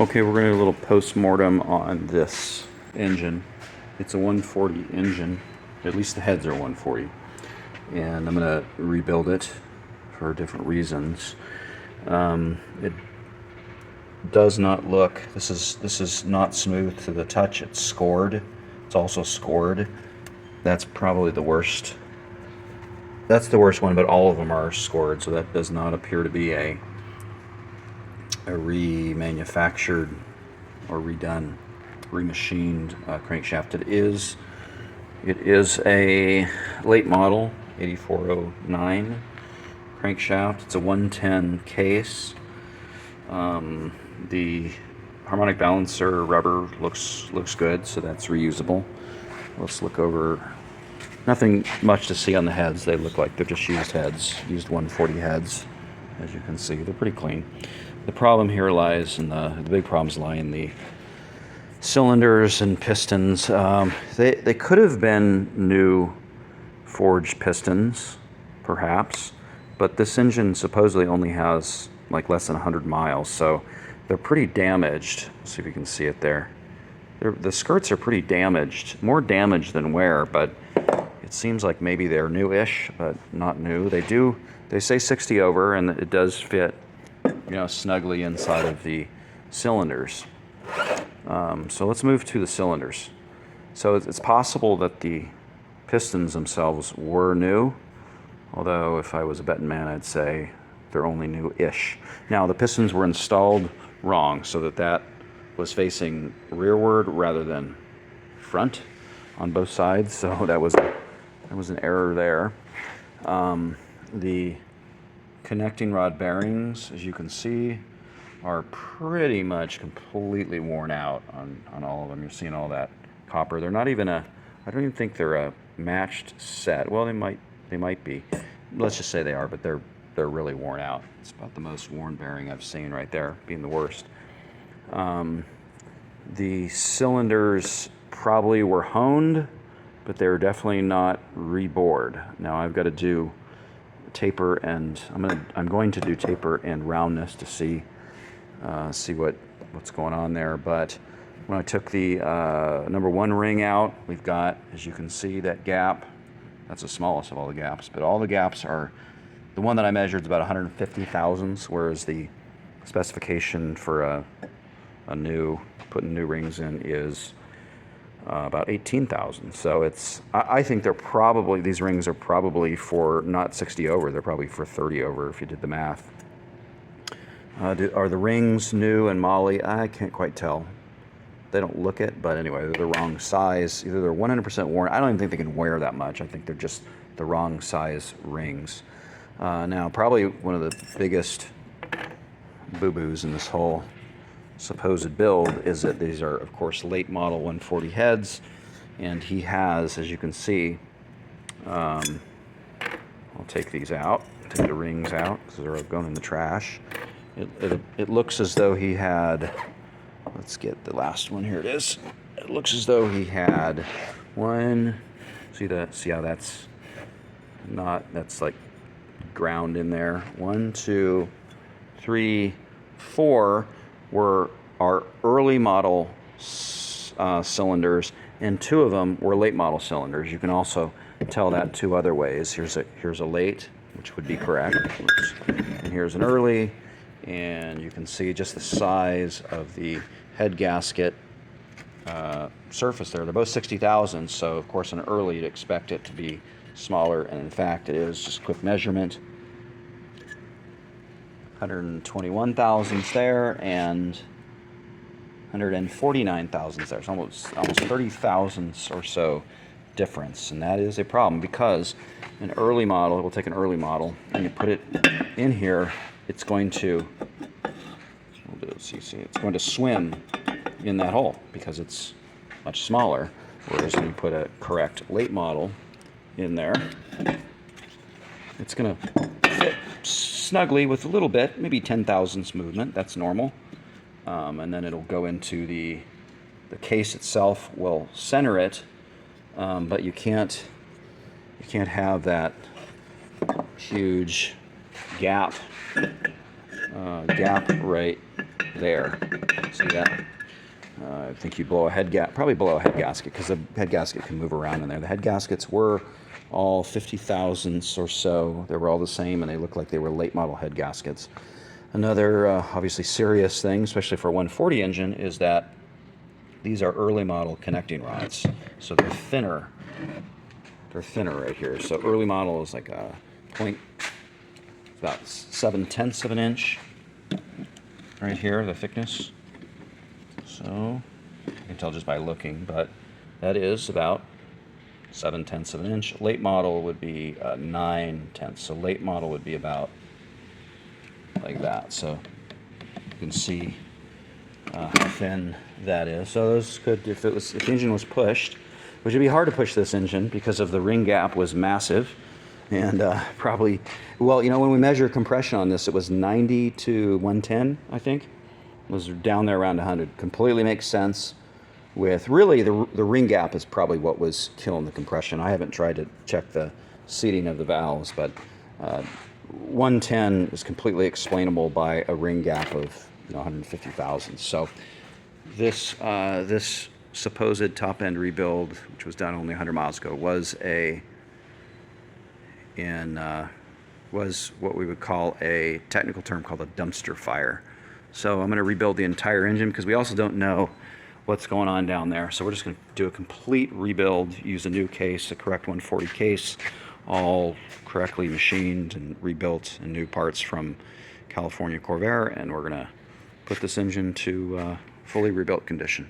Okay, we're going to do a little post-mortem on this engine. It's a 140 engine. At least the heads are 140. And I'm going to rebuild it for different reasons. It does not look, this is not smooth to the touch. It's scored. It's also scored. That's probably the worst. That's the worst one, but all of them are scored, so that does not appear to be a remanufactured or redone, remachined crankshaft. It is a late model 8409 crankshaft. It's a 110 case. The harmonic balancer rubber looks good, so that's reusable. Let's look over. Nothing much to see on the heads. They look like they're just used heads, used 140 heads. As you can see, they're pretty clean. The problem here lies in the big problems lie in the cylinders and pistons. They could have been new forged pistons, perhaps, but this engine supposedly only has like less than 100 miles, so they're pretty damaged. Let's see if you can see it there. The skirts are pretty damaged, more damaged than wear, but it seems like maybe they're newish, but not new. They say 60 over, and it does fit, snugly inside of the cylinders. So let's move to the cylinders. So it's possible that the pistons themselves were new, although if I was a betting man, I'd say they're only new-ish. Now, the pistons were installed wrong, so that was facing rearward rather than front on both sides, so that was an error there. The connecting rod bearings, as you can see, are pretty much completely worn out on all of them. You're seeing all that copper. They're not even I don't even think they're a matched set. Well, they might be. Let's just say they are, but they're really worn out. It's about the most worn bearing I've seen right there, being the worst. The cylinders probably were honed, but they were definitely not rebored. Now I've got to do taper, and I'm going to do taper and roundness to see what's going on there. But when I took the number one ring out, we've got, as you can see, that gap. That's the smallest of all the gaps, but all the gaps are, the one that I measured is about 150 thousandths, whereas the specification for putting new rings in is about 18,000. So I think these rings are probably for not 60 over, they're probably for 30 over if you did the math. Are the rings new and moly? I can't quite tell. They don't look it, but anyway, they're the wrong size. Either they're 100% worn. I don't even think they can wear that much. I think they're just the wrong size rings. Now, probably one of the biggest boo-boos in this whole supposed build is that these are, of course, late model 140 heads, and he has, as you can see, I'll take these out, take the rings out because they're going in the trash. It looks as though he had, let's get the last one, here it is. It looks as though he had see how that's like ground in there. 1, 2, 3, 4 were our early model cylinders, and 2 of them were late model cylinders. You can also tell that 2 other ways. Here's a late, which would be correct. And here's an early, and you can see just the size of the head gasket surface there. They're both 60 thousandths, so of course an early you'd expect it to be smaller, and in fact it is. Just a quick measurement. 121 thousandths there and 149 thousandths there. It's almost 30 thousandths or so difference, and that is a problem because an early model, we'll take an early model and you put it in here, it's going to swim in that hole because it's much smaller, whereas when you put a correct late model in there, it's going to fit snugly with a little bit, maybe 10 thousandths movement. That's normal. And then it'll go into the case itself will center it, but you can't have that huge gap right there. See that? I think you blow a probably blow a head gasket, because the head gasket can move around in there. The head gaskets were all 50 thousandths or so. They were all the same, and they looked like they were late model head gaskets. Another obviously serious thing, especially for a 140 engine, is that these are early model connecting rods, so they're thinner. They're thinner right here. So early model is like a point, about 7/10 of an inch right here, the thickness. So you can tell just by looking, but that is about 7/10 of an inch. Late model would be 9/10. So late model would be about like that. So you can see how thin that is. So those could, if the engine was pushed, which would be hard to push this engine because of the ring gap was massive, and probably, well, you know, when we measure compression on this, it was 90 to 110, I think. It was down there around 100. Completely makes sense. With really the ring gap is probably what was killing the compression. I haven't tried to check the seating of the valves, but 110 is completely explainable by a ring gap of 150 thousandths. So this supposed top end rebuild, which was done only 100 miles ago, was what we would call a technical term called a dumpster fire. So I'm going to rebuild the entire engine because we also don't know what's going on down there. So we're just going to do a complete rebuild, use a new case, a correct 140 case, all correctly machined and rebuilt, and new parts from California Corvair, and we're going to put this engine to fully rebuilt condition.